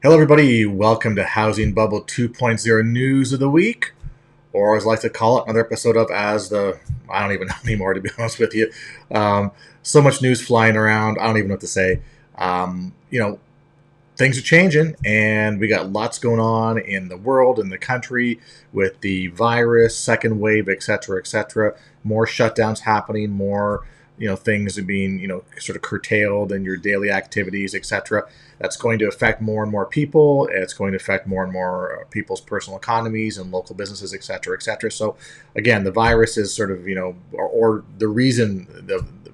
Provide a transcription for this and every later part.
Hello, everybody. Welcome to Housing Bubble 2.0 News of the Week, or as I like to call it, another episode of As the. I don't even know anymore, to be honest with you. So much news flying around. I don't even know what to say. Um, you know, Things are changing, and we got lots going on in the world, in the country, with the virus, second wave, et cetera, et cetera. More shutdowns happening, more things are being sort of curtailed in your daily activities, et cetera. That's going to affect more and more people. It's going to affect more and more people's personal economies and local businesses, et cetera, et cetera. So, again, the virus is sort of or the reason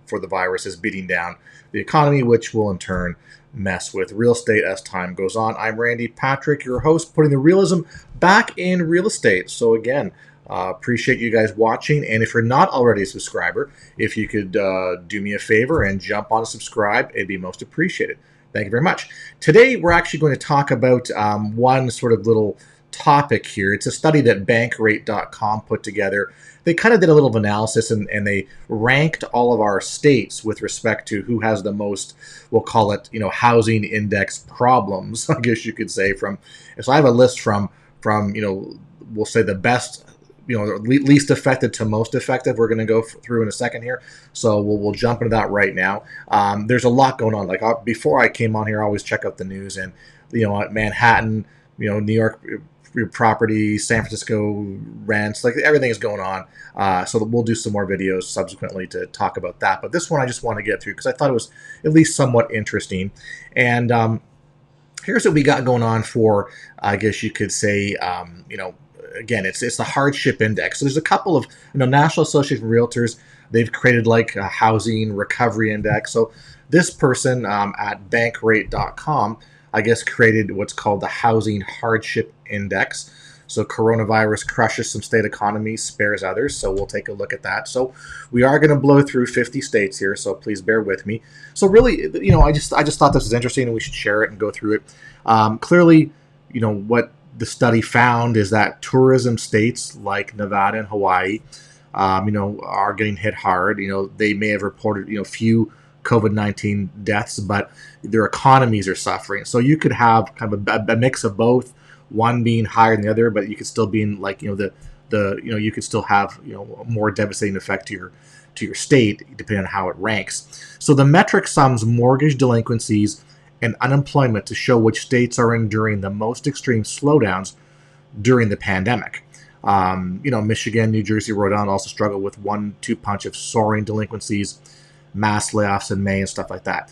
for the virus is beating down the economy, which will in turn mess with real estate as time goes on. I'm Randy Patrick, your host, putting the realism back in real estate. So again, appreciate you guys watching. And if you're not already a subscriber, if you could do me a favor and jump on and subscribe, it'd be most appreciated. Thank you very much. Today, we're actually going to talk about one sort of little topic here. It's a study that Bankrate.com put together. They kind of did a little of analysis and they ranked all of our states with respect to who has the most, we'll call it, housing index problems, I guess you could say. So I have a list from we'll say the best, least affected to most effective. We're going to go through in a second here, so we'll jump into that right now. There's a lot going on. Before I came on here, I always check out the news, and Manhattan, New York property, San Francisco rents, like everything is going on. So we'll do some more videos subsequently to talk about that. But this one I just want to get through because I thought it was at least somewhat interesting. And here's what we got going on for, I guess you could say, again, it's the Hardship Index. So there's a couple of, National Association of Realtors, they've created like a housing recovery index. So this person at bankrate.com, I guess, created what's called the Housing Hardship Index. So coronavirus crushes some state economies, spares others. So we'll take a look at that. So we are going to blow through 50 states here, so please bear with me. So really, I just thought this was interesting, and we should share it and go through it. Clearly, what the study found is that tourism states like Nevada and Hawaii, are getting hit hard. They may have reported, few COVID-19 deaths, but their economies are suffering. So you could have kind of a mix of both, one being higher than the other, but you could still be in like, you could still have, a more devastating effect to your state, depending on how it ranks. So the metric sums mortgage delinquencies and unemployment to show which states are enduring the most extreme slowdowns during the pandemic. Michigan, New Jersey, Rhode Island also struggle with 1-2 punch of soaring delinquencies, mass layoffs in May and stuff like that.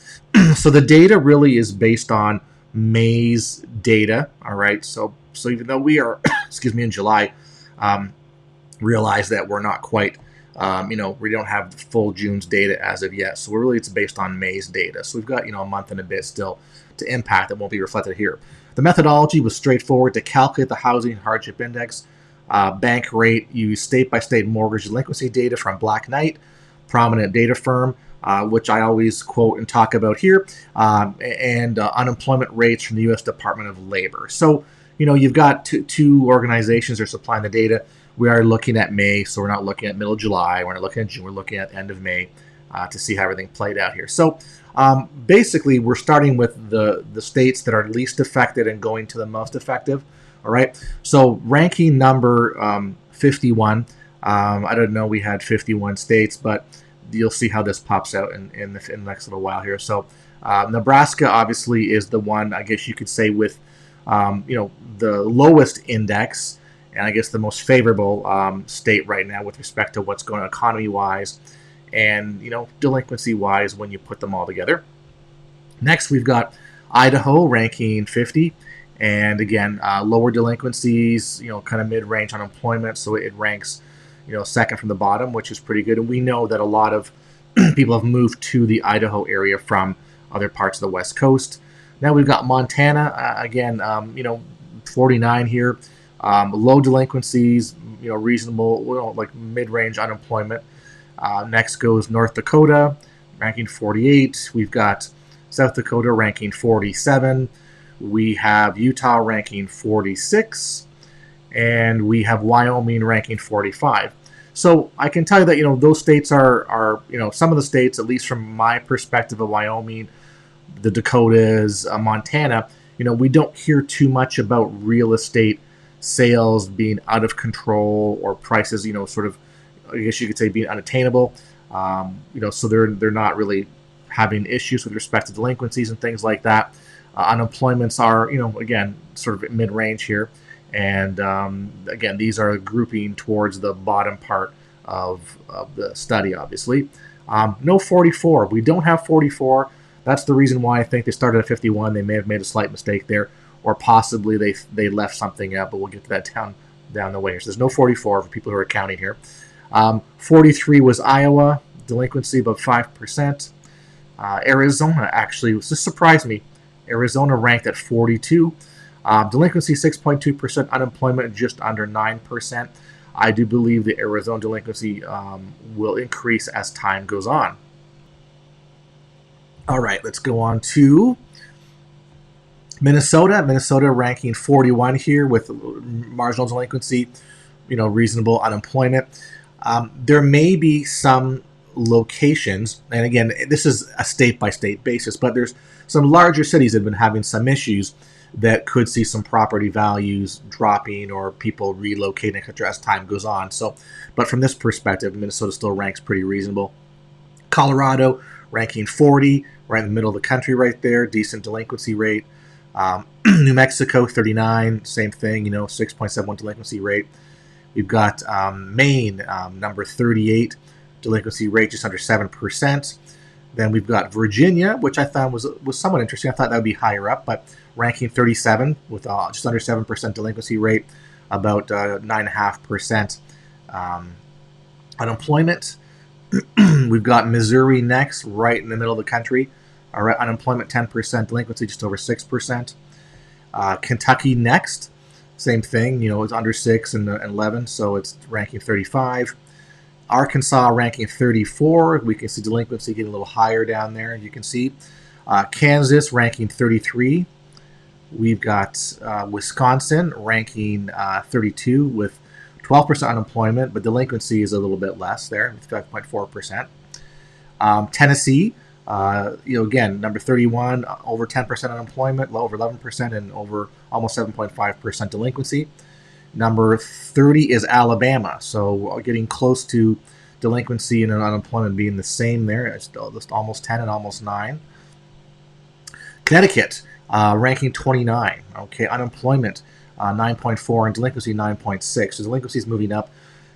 So the data really is based on May's data. All right. So even though we are, in July, realize that we're not quite, we don't have the full June's data as of yet. So it's based on May's data. So we've got, a month and a bit still to impact that won't be reflected here. The methodology was straightforward to calculate the Housing Hardship Index. Bankrate used state-by-state mortgage delinquency data from Black Knight, prominent data firm, which I always quote and talk about here, and unemployment rates from the U.S. Department of Labor. So, you've got two organizations that are supplying the data. We are looking at May, so we're not looking at middle of July. We're not looking at June. We're looking at end of May to see how everything played out here. So, basically, we're starting with the states that are least affected and going to the most effective. All right. So, ranking number 51. I don't know. We had 51 states, but you'll see how this pops out in the next little while here. So Nebraska obviously is the one, I guess you could say, with the lowest index, and I guess the most favorable state right now with respect to what's going on economy wise and delinquency wise when you put them all together. Next, we've got Idaho ranking 50, and again, lower delinquencies, kind of mid-range unemployment, so it ranks second from the bottom, which is pretty good. And we know that a lot of people have moved to the Idaho area from other parts of the West Coast. Now we've got Montana, again, 49 here, low delinquencies, reasonable, like mid-range unemployment. Next goes North Dakota, ranking 48. We've got South Dakota ranking 47. We have Utah ranking 46. And we have Wyoming ranking 45. So I can tell you that, those states are some of the states, at least from my perspective of Wyoming, the Dakotas, Montana, we don't hear too much about real estate sales being out of control or prices, sort of, I guess you could say, being unattainable. So they're not really having issues with respect to delinquencies and things like that. Unemployments are, again, sort of mid-range here. And again, these are grouping towards the bottom part of the study, obviously. No 44. We don't have 44. That's the reason why I think they started at 51. They may have made a slight mistake there, or possibly they left something out, but we'll get to that down the way. So there's no 44 for people who are counting here. 43 was Iowa, delinquency above 5%. Arizona, actually, this surprised me. Arizona ranked at 42. Delinquency 6.2%, unemployment just under 9%. I do believe the Arizona delinquency will increase as time goes on. All right, let's go on to Minnesota. Minnesota ranking 41 here with marginal delinquency, reasonable unemployment. There may be some locations, and again, this is a state-by-state basis, but there's some larger cities that have been having some issues that could see some property values dropping or people relocating, etc., as time goes on. So, but from this perspective, Minnesota still ranks pretty reasonable. Colorado ranking 40, right in the middle of the country right there, decent delinquency rate. New Mexico 39, same thing, 6.71 delinquency rate. We've got Maine, number 38, delinquency rate just under 7%. Then we've got Virginia, which I found was somewhat interesting. I thought that would be higher up, but ranking 37 with just under 7% delinquency rate, about 9.5% unemployment. We've got Missouri next, right in the middle of the country. All right, unemployment 10%, delinquency just over 6%. Kentucky next, same thing. It's under 6 and 11, so it's ranking 35. Arkansas ranking 34. We can see delinquency getting a little higher down there. You can see Kansas ranking 33. We've got Wisconsin ranking 32 with 12% unemployment, but delinquency is a little bit less there, 5.4%. Tennessee, again, number 31, over 10% unemployment, over 11%, and over almost 7.5% delinquency. Number 30 is Alabama, so getting close to delinquency and unemployment being the same there. It's almost 10 and almost 9. Connecticut, ranking 29. Okay, unemployment 9.4 and delinquency 9.6. So delinquency is moving up.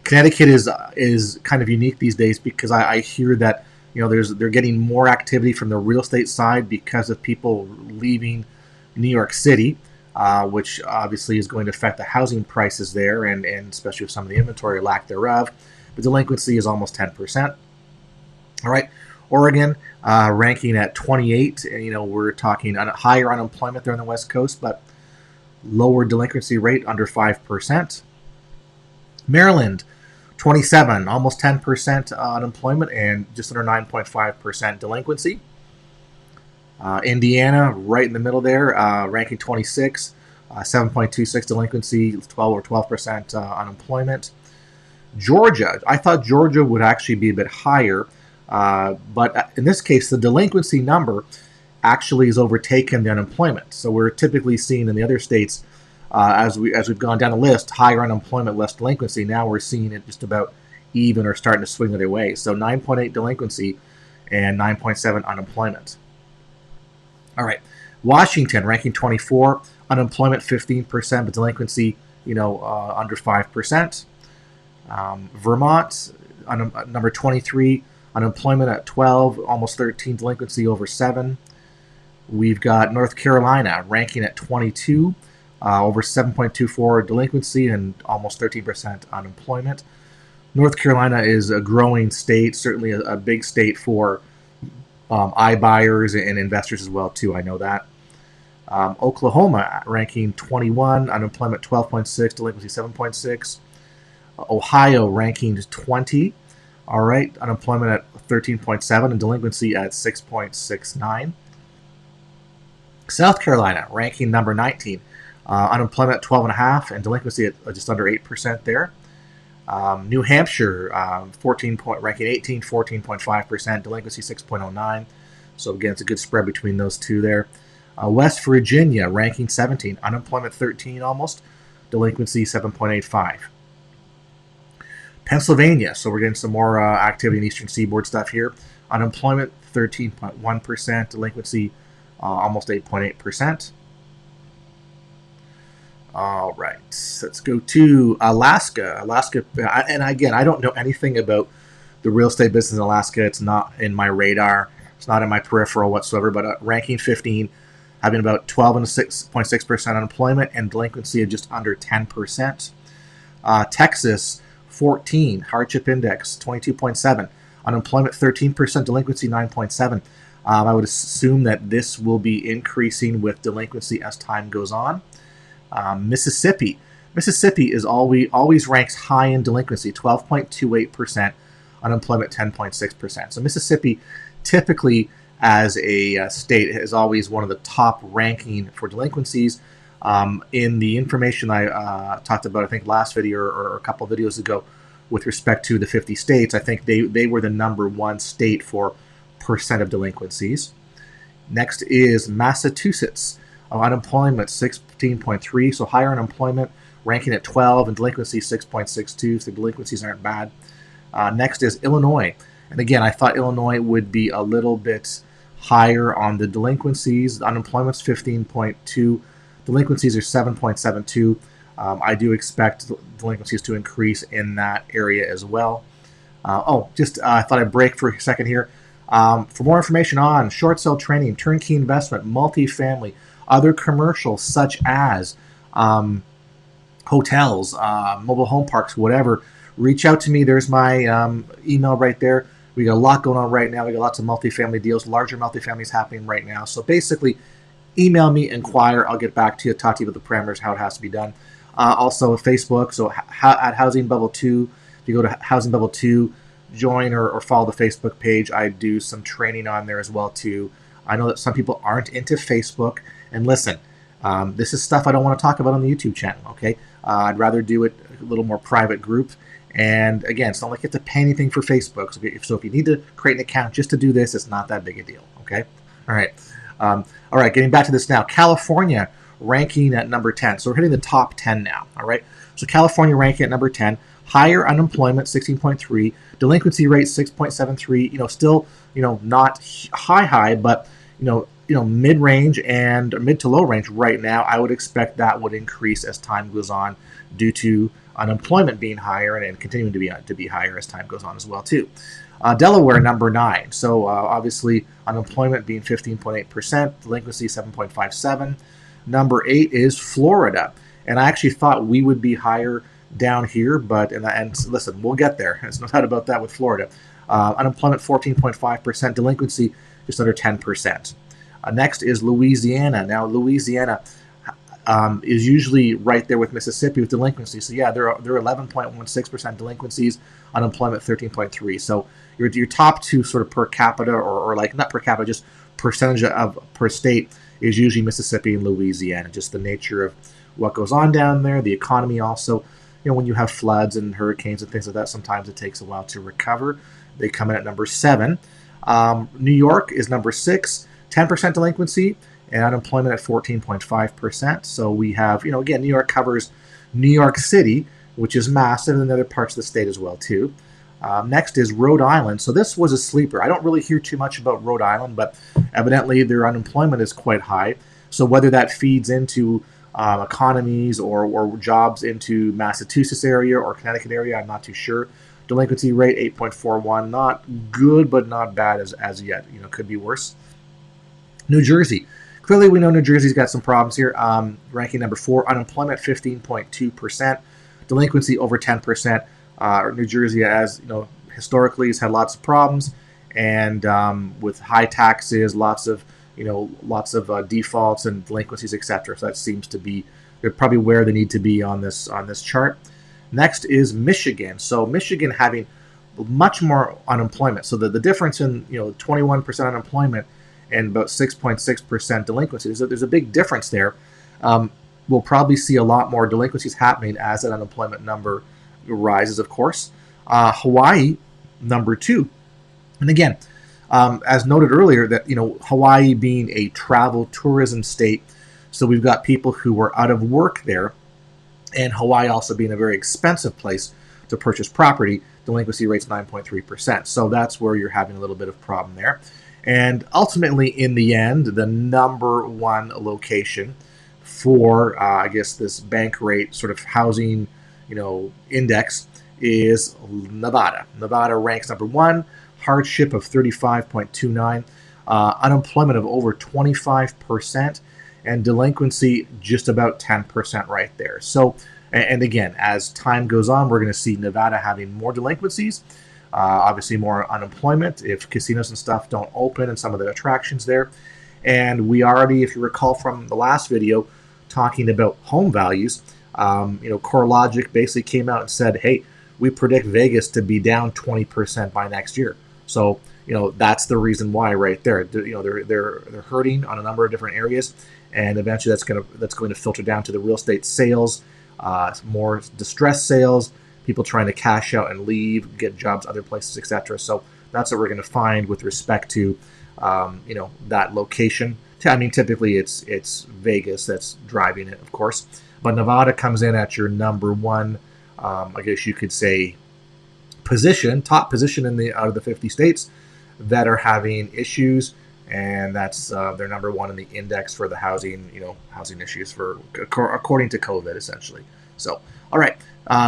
Connecticut is kind of unique these days because I hear that they're getting more activity from the real estate side because of people leaving New York City. Which obviously is going to affect the housing prices there, and especially with some of the inventory or lack thereof. But delinquency is almost 10%. All right, Oregon ranking at 28. We're talking higher unemployment there on the West Coast, but lower delinquency rate, under 5%. Maryland, 27, almost 10% unemployment and just under 9.5% delinquency. Indiana, right in the middle there, ranking 26, 7.26 delinquency, 12% unemployment. Georgia, I thought Georgia would actually be a bit higher, but in this case, the delinquency number actually has overtaken the unemployment. So we're typically seeing in the other states, as we've gone down the list, higher unemployment, less delinquency. Now we're seeing it just about even or starting to swing the other way. So 9.8 delinquency and 9.7 unemployment. All right, Washington ranking 24, unemployment 15%, but delinquency, under 5%. Vermont, number 23, unemployment at 12, almost 13, delinquency over 7. We've got North Carolina ranking at 22, over 7.24 delinquency and almost 13% unemployment. North Carolina is a growing state, certainly a big state for iBuyers and investors as well, too. I know that. Oklahoma ranking 21, unemployment 12.6, delinquency 7.6. Ohio ranking 20. All right, unemployment at 13.7 and delinquency at 6.69. South Carolina ranking number 19, unemployment at 12.5 and delinquency at just under 8% there. New Hampshire, ranking 18, 14.5%, delinquency 6.09. So again, it's a good spread between those two there. West Virginia ranking 17, unemployment 13 almost, delinquency 7.85. Pennsylvania, so we're getting some more activity in Eastern Seaboard stuff here. Unemployment 13.1%, delinquency almost 8.8%. All right, let's go to Alaska. And again, I don't know anything about the real estate business in Alaska. It's not in my radar. It's not in my peripheral whatsoever. But ranking 15, having about 12.6% unemployment and delinquency of just under 10%. Texas, 14, hardship index 22.7, unemployment 13%, delinquency 9.7. I would assume that this will be increasing with delinquency as time goes on. Mississippi is always ranks high in delinquency, 12.28%, unemployment 10.6%. So Mississippi, typically as a state, is always one of the top ranking for delinquencies. In the information I talked about, I think last video or a couple of videos ago, with respect to the 50 states, I think they were the number one state for percent of delinquencies. Next is Massachusetts. Unemployment 16.3, so higher unemployment, ranking at 12, and delinquency 6.62, so delinquencies aren't bad. Next is Illinois. And again, I thought Illinois would be a little bit higher on the delinquencies. Unemployment's 15.2, delinquencies are 7.72. I do expect delinquencies to increase in that area as well. I thought I'd break for a second here. For more information on short sale training, turnkey investment, multifamily, other commercials such as hotels, mobile home parks, whatever, reach out to me. There's my email right there. We got a lot going on right now. We got lots of multifamily deals, larger multifamilies happening right now. So basically, email me, inquire. I'll get back to you, talk to you about the parameters, how it has to be done. Also, Facebook. So at Housing Bubble 2, if you go to Housing Bubble 2, join or follow the Facebook page. I do some training on there as well too. I know that some people aren't into Facebook. And listen, this is stuff I don't want to talk about on the YouTube channel, okay? I'd rather do it a little more private group. And again, it's not like you have to pay anything for Facebook. So if you need to create an account just to do this, it's not that big a deal, okay? All right, getting back to this now. California ranking at number 10. So we're hitting the top 10 now, all right? So California ranking at number 10. Higher unemployment, 16.3. Delinquency rate, 6.73. Still, not high, but, mid-range and mid to low range right now. I would expect that would increase as time goes on due to unemployment being higher and continuing to be higher as time goes on as well too. Delaware, number 9. So obviously unemployment being 15.8%, delinquency 7.57. Number 8 is Florida. And I actually thought we would be higher down here, but and listen, we'll get there. There's no doubt about that with Florida. Unemployment 14.5%, delinquency just under 10%. Next is Louisiana. Now Louisiana is usually right there with Mississippi with delinquency. So yeah, they're 11.16% delinquencies, unemployment 13.3. So your top two sort of per capita or like not per capita, just percentage of per state is usually Mississippi and Louisiana. Just the nature of what goes on down there, the economy also. When you have floods and hurricanes and things like that, sometimes it takes a while to recover. They come in at number 7. New York is number 6, 10% delinquency, and unemployment at 14.5%. So we have, again, New York covers New York City, which is massive, and other parts of the state as well too. Next is Rhode Island. So this was a sleeper. I don't really hear too much about Rhode Island, but evidently their unemployment is quite high. So whether that feeds into economies or jobs into Massachusetts area or Connecticut area, I'm not too sure. Delinquency rate 8.41, not good but not bad as yet. Could be worse. New Jersey, clearly we know New Jersey's got some problems here. Ranking number 4, unemployment 15.2%, delinquency over 10%. New Jersey, as historically has had lots of problems, and with high taxes, lots of defaults and delinquencies, etc. So that seems to be they're probably where they need to be on this chart. Next is Michigan. So Michigan having much more unemployment. So the difference in 21% unemployment and about 6.6% delinquency. There's a big difference there. We'll probably see a lot more delinquencies happening as that unemployment number rises, of course. Hawaii, number 2. And again, As noted earlier, that Hawaii being a travel tourism state, so we've got people who were out of work there, and Hawaii also being a very expensive place to purchase property. Delinquency rate's 9.3%. So that's where you're having a little bit of problem there. And ultimately, in the end, the number one location for, I guess, this Bankrate sort of housing, index is Nevada. Nevada ranks number one, hardship of 35.29, unemployment of over 25%, and delinquency just about 10% right there. So, and again, as time goes on, we're going to see Nevada having more delinquencies, obviously more unemployment if casinos and stuff don't open and some of the attractions there. And we already, if you recall from the last video, talking about home values, CoreLogic basically came out and said, hey, we predict Vegas to be down 20% by next year. So, that's the reason why right there. They're hurting on a number of different areas, and eventually that's going to filter down to the real estate sales, more distressed sales, people trying to cash out and leave, get jobs other places, etc. So that's what we're going to find with respect to that location. I mean, typically it's Vegas that's driving it, of course, but Nevada comes in at your number one, I guess you could say, top position out of the 50 states that are having issues, and that's they're number one in the index for the housing issues for according to COVID, essentially. So, all right,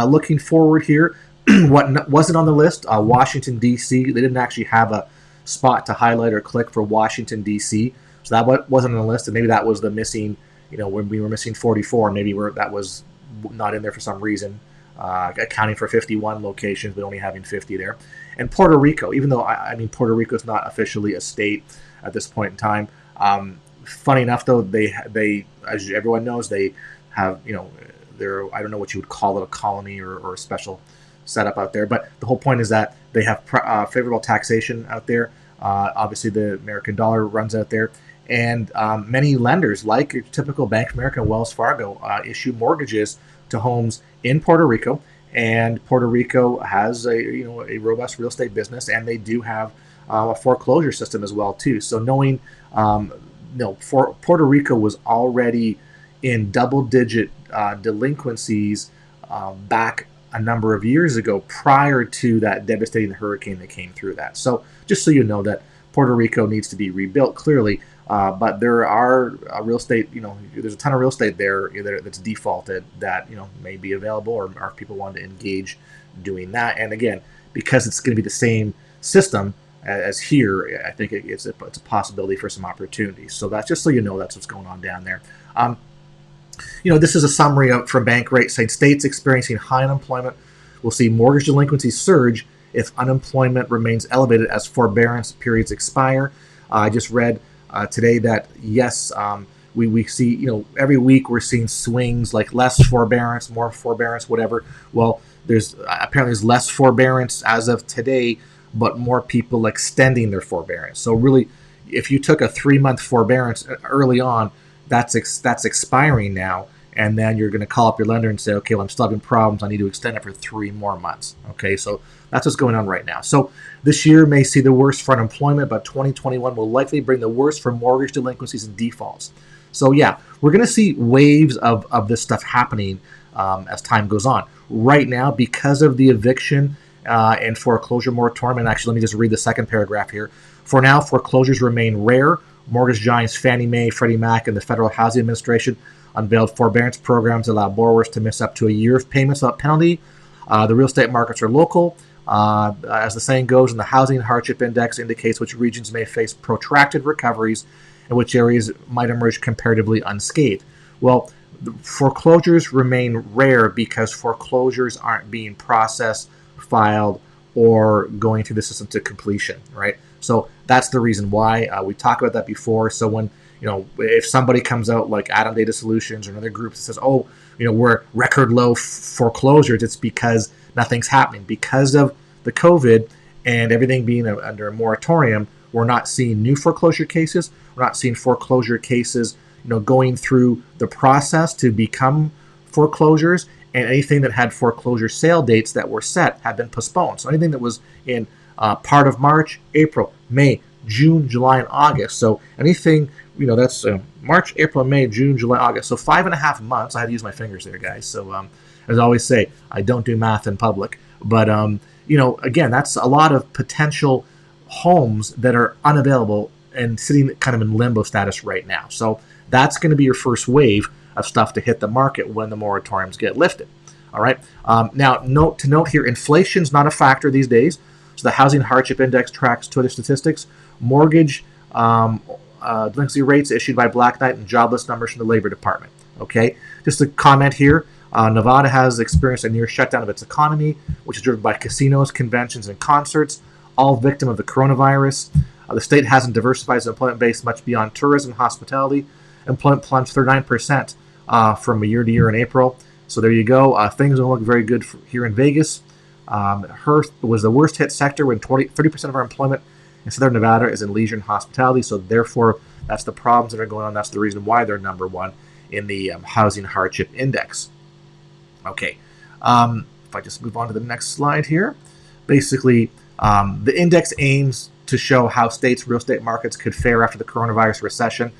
looking forward here, what wasn't on the list? Washington D.C. They didn't actually have a spot to highlight or click for Washington D.C., so that wasn't on the list, and maybe that was the missing. When we were missing 44, maybe that was not in there for some reason. Accounting for 51 locations, but only having 50 there. And Puerto Rico, even though Puerto Rico is not officially a state at this point in time. Funny enough, though, they as everyone knows, they have they're, I don't know what you would call it, a colony or a special setup out there. But the whole point is that they have favorable taxation out there. Obviously, the American dollar runs out there. And many lenders, like your typical Bank of America and Wells Fargo, issue mortgages to homes in Puerto Rico. And Puerto Rico has a robust real estate business, and they do have a foreclosure system as well too. So knowing, Puerto Rico was already in double-digit delinquencies back a number of years ago, prior to that devastating hurricane that came through that. So just so you know that Puerto Rico needs to be rebuilt clearly, but there are real estate, there's a ton of real estate there that's defaulted that may be available, or if people want to engage doing that. And again, because it's going to be the same system as here, I think it's a possibility for some opportunities. So that's just so you know, that's what's going on down there. This is a summary from Bankrate saying states experiencing high unemployment will see mortgage delinquencies surge if unemployment remains elevated as forbearance periods expire. I just read today that yes, we see every week we're seeing swings, like less forbearance, more forbearance, whatever. Well, there's less forbearance as of today, but more people extending their forbearance. So really, if you took a 3-month forbearance early on, that's expiring now, and then you're going to call up your lender and say, okay, well, I'm still having problems, I need to extend it for 3 more months. Okay, so that's what's going on right now. So this year may see the worst for unemployment, but 2021 will likely bring the worst for mortgage delinquencies and defaults. So yeah, we're going to see waves of this stuff happening as time goes on. Right now, because of the eviction and foreclosure moratorium, and actually let me just read the second paragraph here. For now, foreclosures remain rare. Mortgage giants Fannie Mae, Freddie Mac, and the Federal Housing Administration unveiled forbearance programs that allow borrowers to miss up to a year of payments without penalty. The real estate markets are local. As the saying goes, and the Housing Hardship Index indicates which regions may face protracted recoveries and which areas might emerge comparatively unscathed. Well, the foreclosures remain rare because foreclosures aren't being processed, filed, or going through the system to completion, right? So that's the reason why. We talked about that before. So when, if somebody comes out like Adam Data Solutions or another group that says, we're record low foreclosures, it's because nothing's happening. Because of the COVID and everything being under a moratorium, we're not seeing new foreclosure cases. We're not seeing foreclosure cases, going through the process to become foreclosures. And anything that had foreclosure sale dates that were set have been postponed. So anything that was in part of March, April, May, June, July, and August. So anything, that's March, April, May, June, July, August. So 5.5 months. I had to use my fingers there, guys. So as I always say, I don't do math in public. But, again, that's a lot of potential homes that are unavailable and sitting kind of in limbo status right now. So that's going to be your first wave of stuff to hit the market when the moratoriums get lifted. All right. Now, note here, inflation's not a factor these days. So the Housing Hardship Index tracks two other statistics: mortgage delinquency rates issued by Black Knight and jobless numbers from the Labor Department. Okay. Just a comment here. Nevada has experienced a near shutdown of its economy, which is driven by casinos, conventions, and concerts, all victim of the coronavirus. The state hasn't diversified its employment base much beyond tourism and hospitality. Employment plunged 39% from year to year in April. So there you go. Things don't look very good here in Vegas. Hearth was the worst hit sector when 30% of our employment in Southern Nevada is in leisure and hospitality. So therefore, that's the problems that are going on. That's the reason why they're number one in the Housing Hardship Index. Okay. If I just move on to the next slide here. Basically, the index aims to show how states' real estate markets could fare after the coronavirus recession.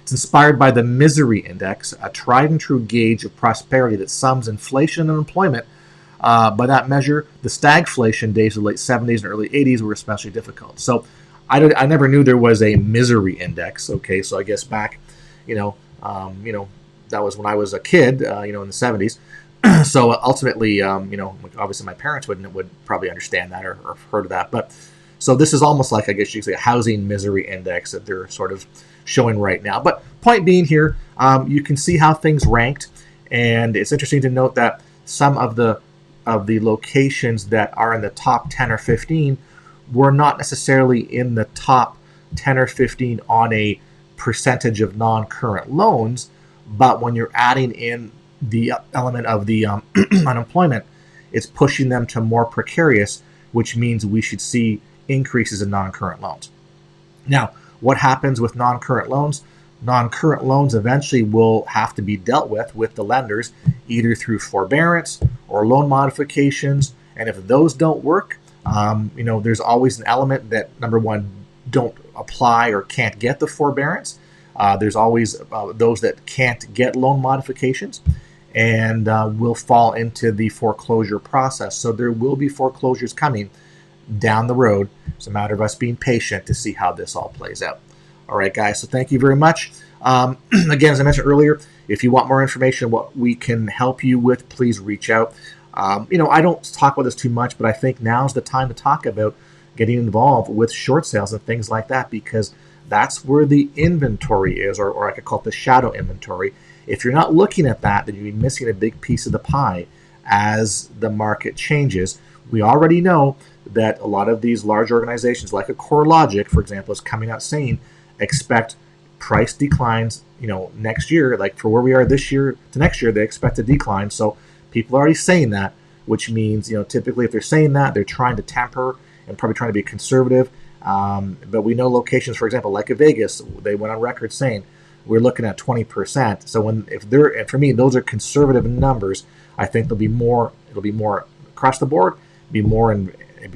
It's inspired by the Misery Index, a tried and true gauge of prosperity that sums inflation and unemployment. By that measure, the stagflation days of the late 70s and early 80s were especially difficult. So I never knew there was a Misery Index. Okay, so I guess back, that was when I was a kid, in the 70s. So ultimately, obviously my parents would probably understand that or heard of that. But so this is almost like, I guess you could say, a housing misery index that they're sort of showing right now. But point being here, you can see how things ranked, and it's interesting to note that some of the locations that are in the top 10 or 15 were not necessarily in the top 10 or 15 on a percentage of non-current loans, but when you're adding in the element of the unemployment, it's pushing them to more precarious, which means we should see increases in non-current loans. Now, what happens with non-current loans? Non-current loans eventually will have to be dealt with the lenders, either through forbearance or loan modifications. And if those don't work, there's always an element that, number one, don't apply or can't get the forbearance. There's always those that can't get loan modifications and will fall into the foreclosure process. So there will be foreclosures coming down the road. It's a matter of us being patient to see how this all plays out. All right, guys, so thank you very much. Again, as I mentioned earlier, if you want more information, what we can help you with, please reach out. I don't talk about this too much, but I think now's the time to talk about getting involved with short sales and things like that, because that's where the inventory is, or I could call it the shadow inventory. If you're not looking at that, then you'll be missing a big piece of the pie as the market changes. We already know that a lot of these large organizations, like a CoreLogic, for example, is coming out saying expect price declines, next year. Like for where we are this year to next year, they expect a decline. So people are already saying that, which means, typically if they're saying that, they're trying to temper and probably trying to be conservative. But we know locations, for example, like a Vegas, they went on record saying we're looking at 20%. So and for me, those are conservative numbers. I think it'll be more across the board, be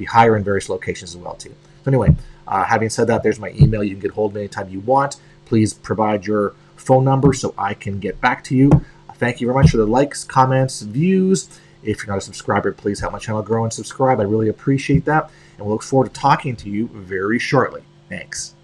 higher in various locations as well too. So anyway, having said that, there's my email. You can get hold of me anytime you want. Please provide your phone number so I can get back to you. Thank you very much for the likes, comments, views. If you're not a subscriber, please help my channel grow and subscribe. I really appreciate that. And we'll look forward to talking to you very shortly. Thanks.